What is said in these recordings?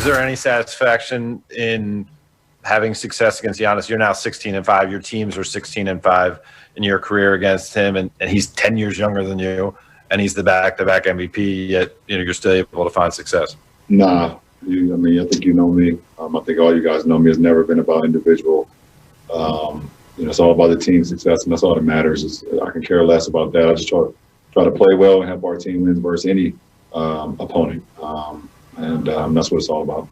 Is there any satisfaction in having success against Giannis? You're now 16-5. Your teams were 16-5 in your career against him, and he's 10 years younger than you, and he's the back-to-back MVP. Yet you're still able to find success. Nah, I think you know me. I think all you guys know me. It's never been about individual. It's all about the team success, and that's all that matters. I can care less about that. I just try to play well and help our team win versus any opponent, and that's what it's all about.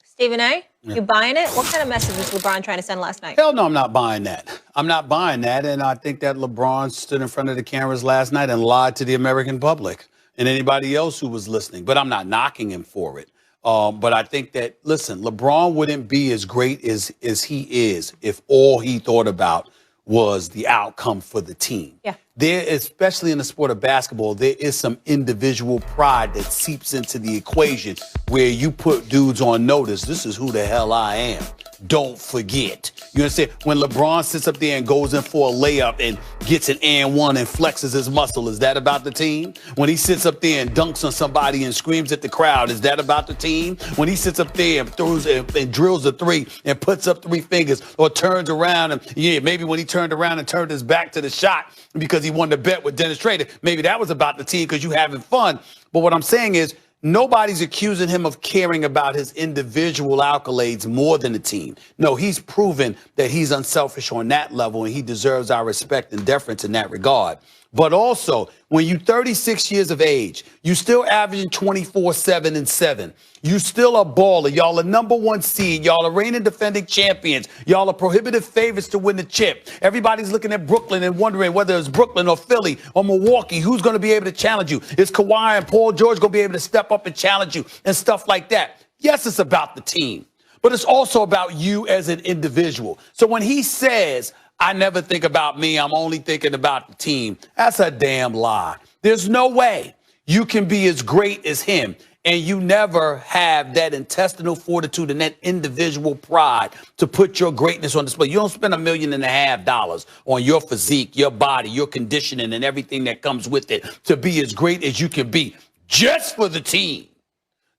Stephen A., you buying it? What kind of message was LeBron trying to send last night? Hell no, I'm not buying that. I'm not buying that, and I think that LeBron stood in front of the cameras last night and lied to the American public and anybody else who was listening. But I'm not knocking him for it. But I think that, listen, LeBron wouldn't be as great as he is if all he thought about was the outcome for the team. Yeah. There, especially in the sport of basketball, there is some individual pride that seeps into the equation where you put dudes on notice. This is who the hell I am. Don't forget. You understand? When LeBron sits up there and goes in for a layup and gets an and one and flexes his muscle, is that about the team? When he sits up there and dunks on somebody and screams at the crowd, is that about the team? When he sits up there and throws and drills a three and puts up three fingers or turns around and, maybe when he turned around and turned his back to the shot because he won the bet with Dennis Schrader, maybe that was about the team because you having fun. But what I'm saying is, nobody's accusing him of caring about his individual accolades more than the team. No, he's proven that he's unselfish on that level, and he deserves our respect and deference in that regard. But also, when you're 36 years of age, you still averaging 24, 7, and 7. You still a baller. Y'all are number one seed. Y'all are reigning defending champions. Y'all are prohibitive favorites to win the chip. Everybody's looking at Brooklyn and wondering whether it's Brooklyn or Philly or Milwaukee. Who's going to be able to challenge you? Is Kawhi and Paul George going to be able to step up and challenge you and stuff like that? Yes, it's about the team, but it's also about you as an individual. So when he says, I never think about me, I'm only thinking about the team, that's a damn lie. There's no way you can be as great as him and you never have that intestinal fortitude and that individual pride to put your greatness on display. You don't spend $1.5 million on your physique, your body, your conditioning, and everything that comes with it to be as great as you can be just for the team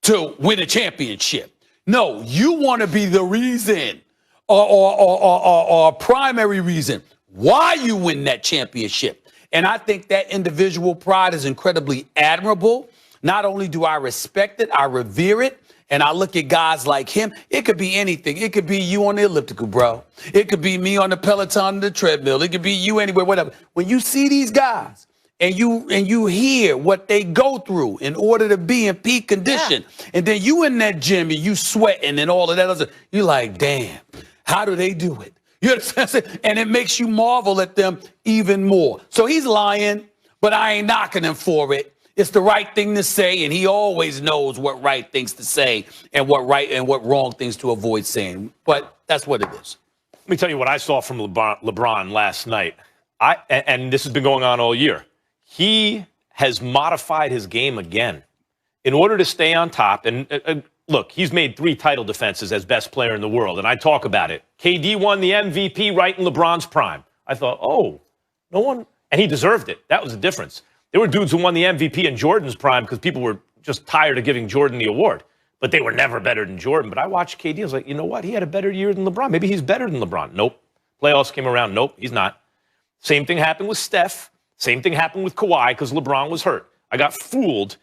to win a championship. No, you want to be the reason or primary reason why you win that championship. And I think that individual pride is incredibly admirable. Not only do I respect it, I revere it. And I look at guys like him. It could be anything. It could be you on the elliptical, bro. It could be me on the Peloton on the treadmill. It could be you anywhere, whatever. When you see these guys and you hear what they go through in order to be in peak condition, and then you in that gym and you sweating and all of that other, you're like, damn, how do they do it? You understand? And it makes you marvel at them even more. So he's lying, but I ain't knocking him for it. It's the right thing to say, and he always knows what right things to say and what right and what wrong things to avoid saying. But that's what it is. Let me tell you what I saw from LeBron last night. And this has been going on all year. He has modified his game again in order to stay on top. And look, he's made 3 title defenses as best player in the world, and I talk about it. KD won the MVP right in LeBron's prime. I thought, oh, no one, and he deserved it. That was the difference. There were dudes who won the MVP in Jordan's prime because people were just tired of giving Jordan the award, but they were never better than Jordan. But I watched KD, I was like, you know what? He had a better year than LeBron. Maybe he's better than LeBron. Nope. Playoffs came around. Nope, he's not. Same thing happened with Steph. Same thing happened with Kawhi because LeBron was hurt. I got fooled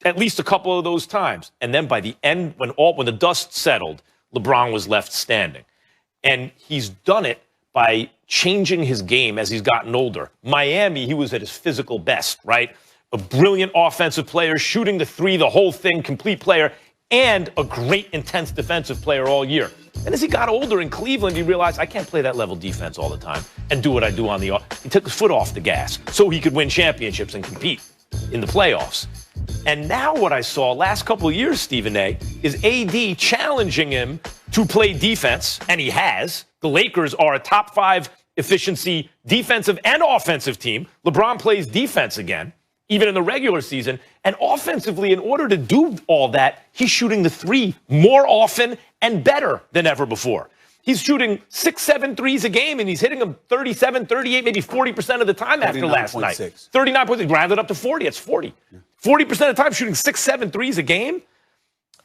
at least a couple of those times. And then by the end, when the dust settled, LeBron was left standing. And he's done it by changing his game as he's gotten older. Miami, he was at his physical best, right? A brilliant offensive player, shooting the three, the whole thing, complete player, and a great intense defensive player all year. And as he got older in Cleveland, he realized, I can't play that level defense all the time and do what I do on the off. He took his foot off the gas so he could win championships and compete in the playoffs. And now what I saw last couple of years, Stephen A., is AD challenging him to play defense, and he has. The Lakers are a top 5 efficiency defensive and offensive team. LeBron plays defense again, even in the regular season. And offensively, in order to do all that, he's shooting the three more often and better than ever before. He's shooting 6-7 threes a game, and he's hitting them 37, 38, maybe 40% of the time after last night. 39 points, rounded up to 40. It's 40. 40% of the time shooting 6-7 threes a game.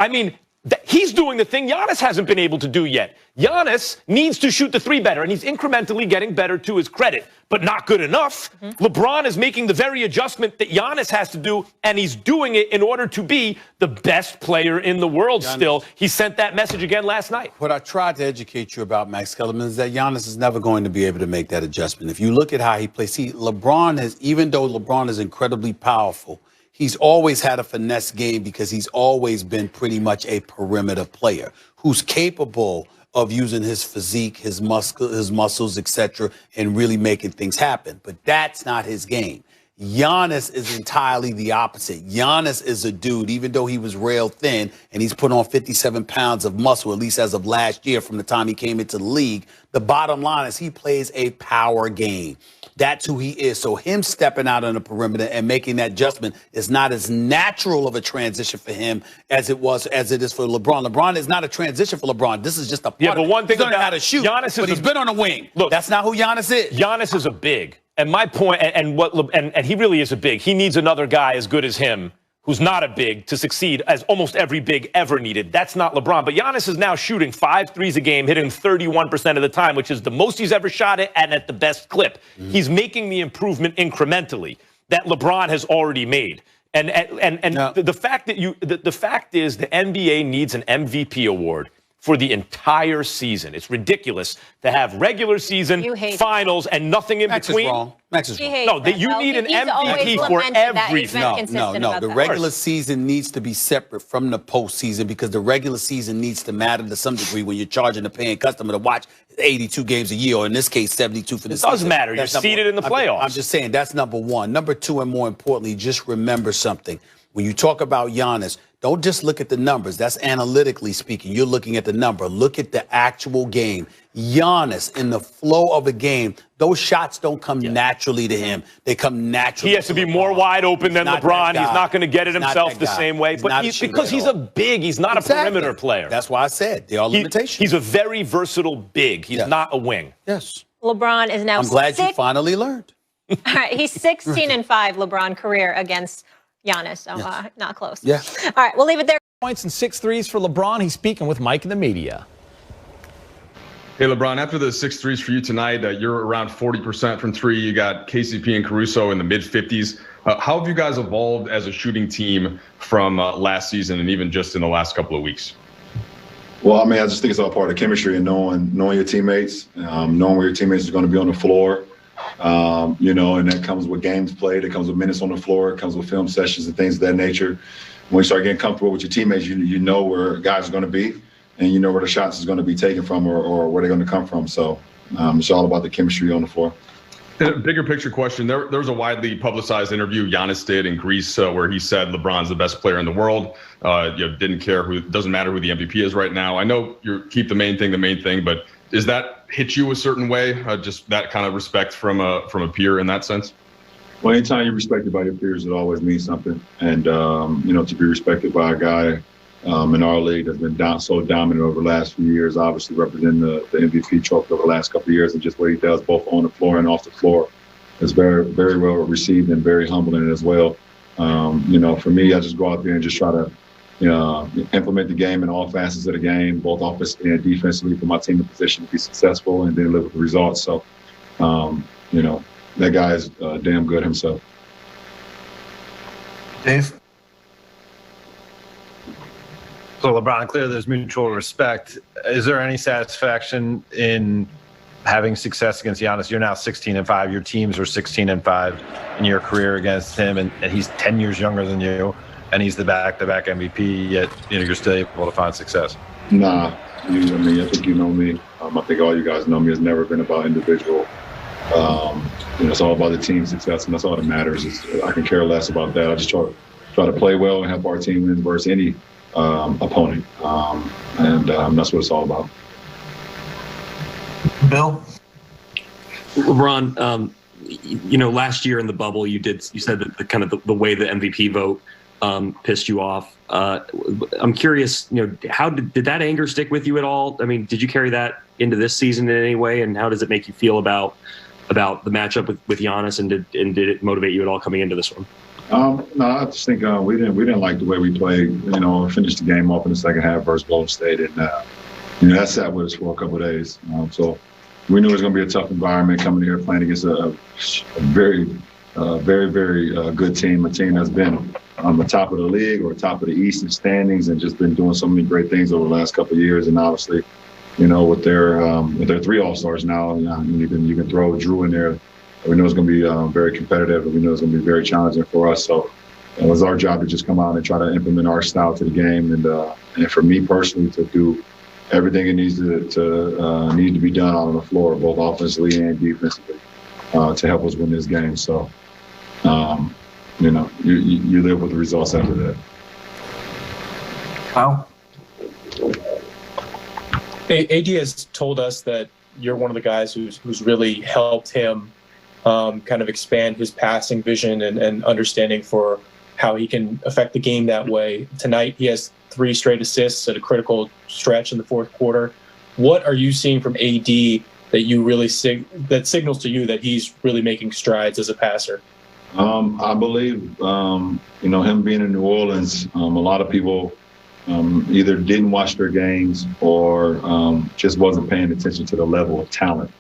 I mean, he's doing the thing Giannis hasn't been able to do yet. Giannis needs to shoot the three better, and he's incrementally getting better to his credit, but not good enough. LeBron is making the very adjustment that Giannis has to do, and he's doing it in order to be the best player in the world still. He sent that message again last night. What I tried to educate you about, Max Kellerman, is that Giannis is never going to be able to make that adjustment. If you look at how he plays, see, LeBron has, even though LeBron is incredibly powerful, he's always had a finesse game because he's always been pretty much a perimeter player who's capable of using his physique, his muscles, etc., and really making things happen. But that's not his game. Giannis is entirely the opposite. Giannis is a dude, even though he was rail thin and he's put on 57 pounds of muscle, at least as of last year from the time he came into the league, the bottom line is he plays a power game. That's who he is. So him stepping out on the perimeter and making that adjustment is not as natural of a transition for him as it is for LeBron. LeBron is not a transition for LeBron. This is just a part. Yeah, but one thing he's learning about how to shoot, Giannis but he's been on a wing. Look, that's not who Giannis is. Giannis is a big, and my point, and he really is a big. He needs another guy as good as him, who's not a big, to succeed, as almost every big ever needed. That's not LeBron. But Giannis is now shooting 5 threes a game, hitting 31% of the time, which is the most he's ever shot it and at the best clip. He's making the improvement incrementally that LeBron has already made. And the fact that the fact is the NBA needs an MVP award for the entire season. It's ridiculous to have regular season, finals, and nothing in between. Max is wrong. No, you need an MVP for everything. No. The regular season needs to be separate from the postseason because the regular season needs to matter to some degree when you're charging a paying customer to watch 82 games a year, or in this case, 72 for the season. It does matter. You're seeded in the playoffs. I'm just saying that's number one. Number two, and more importantly, just remember something. When you talk about Giannis, don't just look at the numbers. That's analytically speaking. You're looking at the number. Look at the actual game. Giannis, in the flow of a game, those shots don't come naturally to him. They come naturally. He has to be more wide open than LeBron. He's not going to get it himself the same way. But because he's a big, he's not a perimeter player. That's why I said there are limitations. He's a very versatile big. He's not a wing. Yes. LeBron is now I'm glad you finally learned. All right, he's 16-5 LeBron career against Giannis, so not close. Yeah. All right, we'll leave it there. Points and 6 threes for LeBron. He's speaking with Mike in the media. Hey, LeBron, after the 6 threes for you tonight, you're around 40% from three. You got KCP and Caruso in the mid-50s. How have you guys evolved as a shooting team from last season and even just in the last couple of weeks? Well, I mean, I just think it's all part of chemistry and knowing your teammates, knowing where your teammates are going to be on the floor. And that comes with games played. It comes with minutes on the floor. It comes with film sessions and things of that nature. When you start getting comfortable with your teammates, you know where guys are going to be, and you know where the shots is going to be taken from or where they're going to come from. So it's all about the chemistry on the floor. A bigger picture question. There was a widely publicized interview Giannis did in Greece where he said LeBron's the best player in the world. Didn't care doesn't matter who the MVP is right now. I know you keep the main thing, but does that hit you a certain way? Just that kind of respect from a peer in that sense? Well, anytime you're respected by your peers, it always means something. And, to be respected by a guy in our league that's been so dominant over the last few years, obviously representing the MVP trophy over the last couple of years, and just what he does both on the floor and off the floor is very, very well received and very humbling as well. For me, I just go out there and just try to implement the game in all facets of the game, both offensively and defensively, for my team in position to be successful and then live with the results. So, that guy is damn good himself. Dave? So, LeBron, clearly there's mutual respect. Is there any satisfaction in having success against Giannis? You're now 16-5. Your teams are 16-5 in your career against him, and he's 10 years younger than you, and he's the back-to-back MVP, yet you're still able to find success. Nah. I think you know me. I think all you guys know me. It's never been about individual. It's all about the team success, and that's all that matters. I can care less about that. I just try to play well and help our team win versus any opponent, and that's what it's all about. Bill? LeBron, last year in the bubble, you said that the way the MVP vote pissed you off. I'm curious, how did that anger stick with you at all? I mean, did you carry that into this season in any way, and how does it make you feel about the matchup with Giannis, and did it motivate you at all coming into this one? No, I just think we didn't like the way we played. Finished the game off in the second half versus Golden State, and that sat with us for a couple of days. So we knew it was going to be a tough environment coming here playing against a very, very good team, a team that's been on the top of the league or top of the Eastern standings and just been doing so many great things over the last couple of years. And obviously, with their 3 All-Stars now, you can throw Drew in there. We know it's going to be very competitive, and we know it's going to be very challenging for us. So it was our job to just come out and try to implement our style to the game, and for me personally to do everything it needs to be done on the floor, both offensively and defensively, to help us win this game. So, you live with the results after that. Wow. AD has told us that you're one of the guys who's really helped him kind of expand his passing vision and understanding for how he can affect the game that way. Tonight, he has 3 straight assists at a critical stretch in the fourth quarter. What are you seeing from AD that you really that signals to you that he's really making strides as a passer? I believe, him being in New Orleans, a lot of people either didn't watch their games or just wasn't paying attention to the level of talent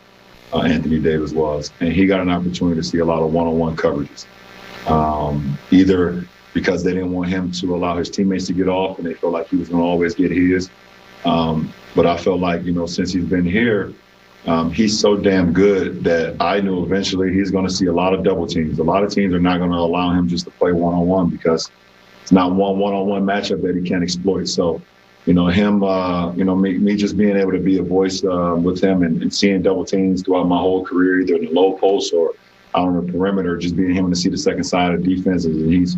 Anthony Davis was. And he got an opportunity to see a lot of one-on-one coverages, either because they didn't want him to allow his teammates to get off and they felt like he was going to always get his. But I felt like, since he's been here, he's so damn good that I knew eventually he's going to see a lot of double teams. A lot of teams are not going to allow him just to play one-on-one because it's not one-on-one matchup that he can't exploit. So, him, me just being able to be a voice with him and seeing double teams throughout my whole career, either in the low post or out on the perimeter, just being him to see the second side of defense. And he's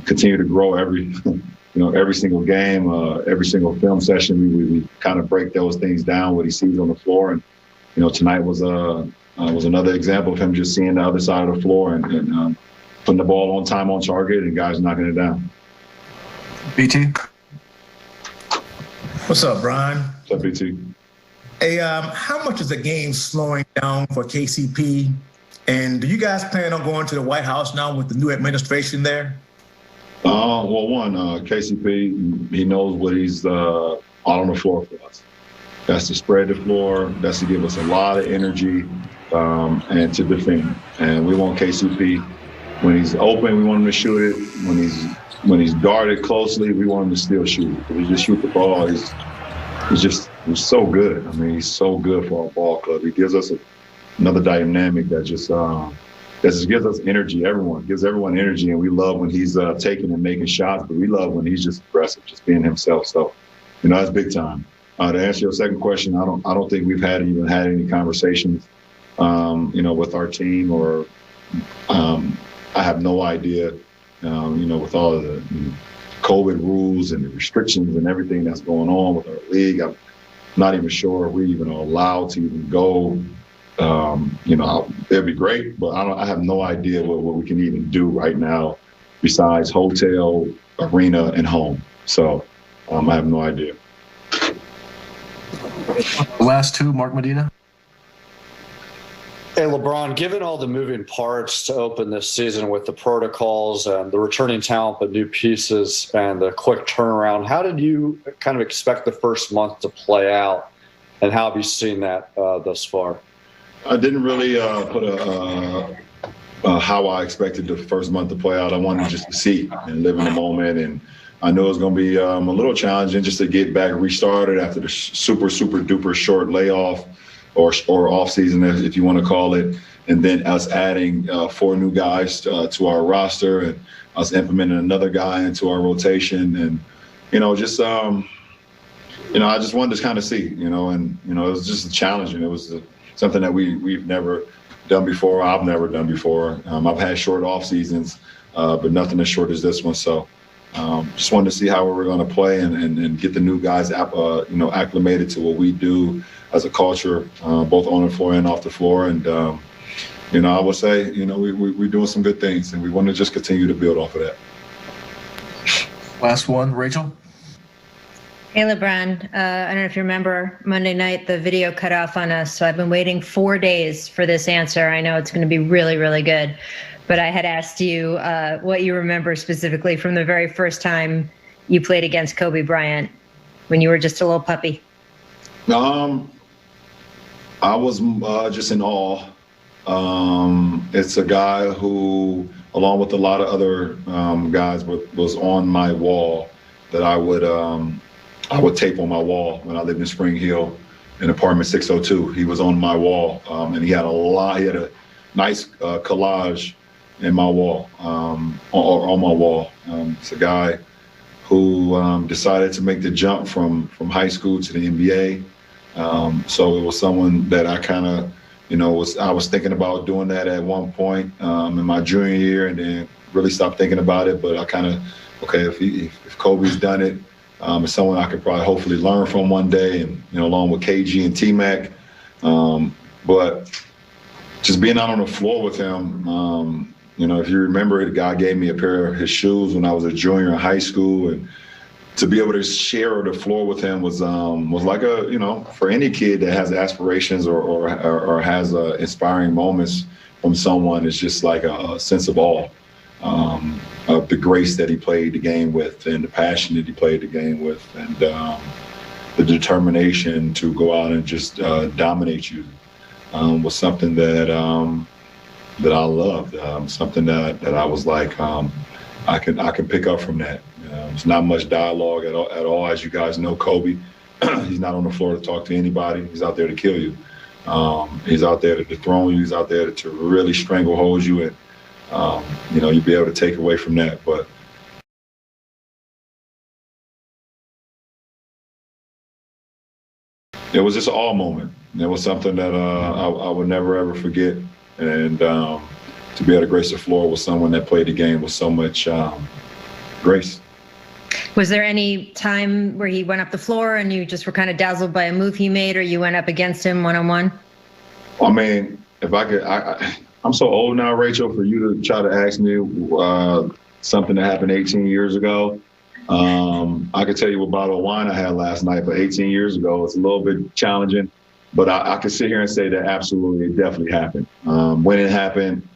continued to grow every single game, every single film session. We kind of break those things down, what he sees on the floor. And, tonight was another example of him just seeing the other side of the floor and putting the ball on time on target and guys knocking it down. BT. What's up, Brian? What's up, BT? Hey, how much is the game slowing down for KCP? And do you guys plan on going to the White House now with the new administration there? KCP, he knows what he's out on the floor for us. That's to spread the floor. That's to give us a lot of energy and to defend. And we want KCP, when he's open, we want him to shoot it. When he's guarded closely, we want him to still shoot it. If he just shoot the ball, he's so good. I mean, he's so good for our ball club. He gives us another dynamic that just gives us energy. Gives everyone energy, and we love when he's taking and making shots, but we love when he's just aggressive, just being himself. So, that's big time. To answer your second question, I don't think we've had any conversations, with our team, or I have no idea, with all of the COVID rules and the restrictions and everything that's going on with our league. I'm not even sure if we even are allowed to even go. It'd be great, but I have no idea what we can even do right now besides hotel, arena, and home. So I have no idea. The last 2, Mark Medina. Hey, LeBron, given all the moving parts to open this season with the protocols and the returning talent, but new pieces and the quick turnaround, how did you kind of expect the first month to play out, and how have you seen that thus far? I didn't really put how I expected the first month to play out. I wanted just to see and live in the moment, and I knew it was going to be a little challenging just to get back restarted after the super, super duper short layoff or off season, if you want to call it. And then us adding 4 new guys to our roster, and us implementing another guy into our rotation. And, I just wanted to kind of see, and, it was just challenging. It was something that we've never done before. I've never done before. I've had short off seasons, but nothing as short as this one. So just wanted to see how we were going to play and get the new guys, acclimated to what we do as a culture, both on the floor and off the floor. And, I would say, we're doing some good things, and we want to just continue to build off of that. Last one, Rachel. Hey, LeBron. I don't know if you remember Monday night, the video cut off on us. So I've been waiting 4 days for this answer. I know it's going to be really, really good. but I had asked you what you remember specifically from the very first time you played against Kobe Bryant when you were just a little puppy. I was just in awe. It's a guy who, along with a lot of other guys, was on my wall that I would tape on my wall when I lived in Spring Hill in apartment 602. He was on my wall, and he had a nice collage in my wall, on my wall. It's a guy who decided to make the jump from high school to the NBA. So it was someone that I kind of, I was thinking about doing that at one point in my junior year, and then really stopped thinking about it. But I kind of, okay, if Kobe's done it, it's someone I could probably hopefully learn from one day, and along with KG and T-Mac. But just being out on the floor with him, if you remember, the guy gave me a pair of his shoes when I was a junior in high school, and to be able to share the floor with him was like for any kid that has aspirations or has inspiring moments from someone, it's just like a sense of awe, of the grace that he played the game with, and the passion that he played the game with, and the determination to go out and just dominate you was something that I loved, something that I was like, I can pick up from that. There's not much dialogue at all. As you guys know, Kobe, he's not on the floor to talk to anybody. He's out there to kill you. He's out there to dethrone you. He's out there to really stranglehold you, and you'll be able to take away from that. But it was just an awe moment. It was something that I would never ever forget, and to be able to grace the floor with someone that played the game with so much grace. Was there any time where he went up the floor and you just were kind of dazzled by a move he made, or you went up against him one-on-one? I mean, if I could, I'm so old now, Rachel, for you to try to ask me something that happened 18 years ago. I could tell you what bottle of wine I had last night, but 18 years ago, it's a little bit challenging. But I could sit here and say that absolutely, it definitely happened. When it happened,